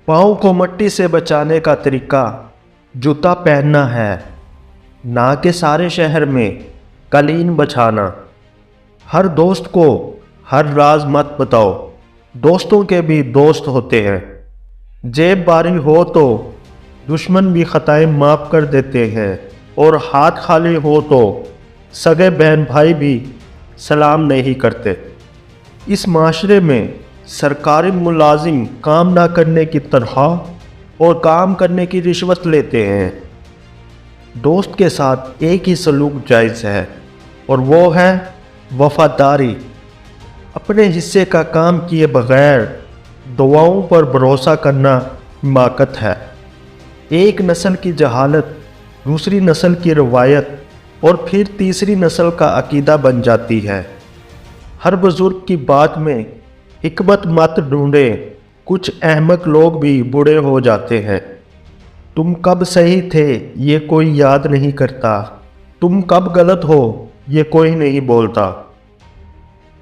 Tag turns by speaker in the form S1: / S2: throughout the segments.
S1: पाँव को मिट्टी से बचाने का तरीका जूता पहनना है, ना कि सारे शहर में कालीन बिछाना। हर दोस्त को हर राज मत बताओ, दोस्तों के भी दोस्त होते हैं। जेब भारी हो तो दुश्मन भी खताएं माफ़ कर देते हैं, और हाथ खाली हो तो सगे बहन भाई भी सलाम नहीं करते। इस माशरे में सरकारी मुलाजिम काम ना करने की तनख्वाह और काम करने की रिश्वत लेते हैं। दोस्त के साथ एक ही सलूक जायज़ है, और वो है वफादारी। अपने हिस्से का काम किए बगैर दुआओं पर भरोसा करना हिमाकत है। एक नस्ल की जहालत दूसरी नस्ल की रवायत और फिर तीसरी नस्ल का अकीदा बन जाती है। हर बुजुर्ग की बात में हिकमत मत ढूंढे, कुछ अहमक लोग भी बूढ़े हो जाते हैं। तुम कब सही थे ये कोई याद नहीं करता, तुम कब गलत हो ये कोई नहीं बोलता।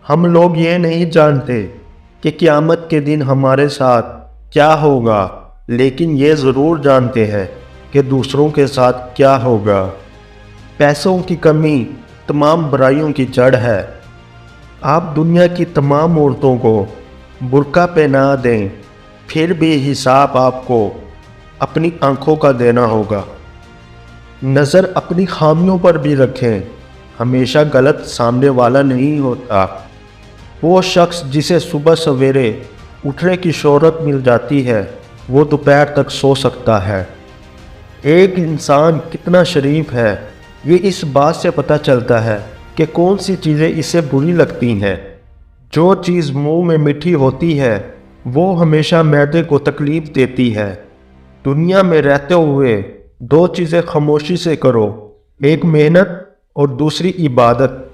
S1: हम लोग ये नहीं जानते कि क़यामत के दिन हमारे साथ क्या होगा, लेकिन ये ज़रूर जानते हैं कि दूसरों के साथ क्या होगा। पैसों की कमी तमाम बुराइयों की जड़ है। आप दुनिया की तमाम औरतों को बुर्का पहना दें, फिर भी हिसाब आपको अपनी आंखों का देना होगा। नज़र अपनी खामियों पर भी रखें, हमेशा गलत सामने वाला नहीं होता। वो शख्स जिसे सुबह सवेरे उठने की शोहरत मिल जाती है, वो दोपहर तक सो सकता है। एक इंसान कितना शरीफ है ये इस बात से पता चलता है कि कौन सी चीज़ें इसे बुरी लगती हैं। जो चीज़ मुंह में मीठी होती है वो हमेशा मैदे को तकलीफ़ देती है। दुनिया में रहते हुए दो चीज़ें खामोशी से करो, एक मेहनत और दूसरी इबादत।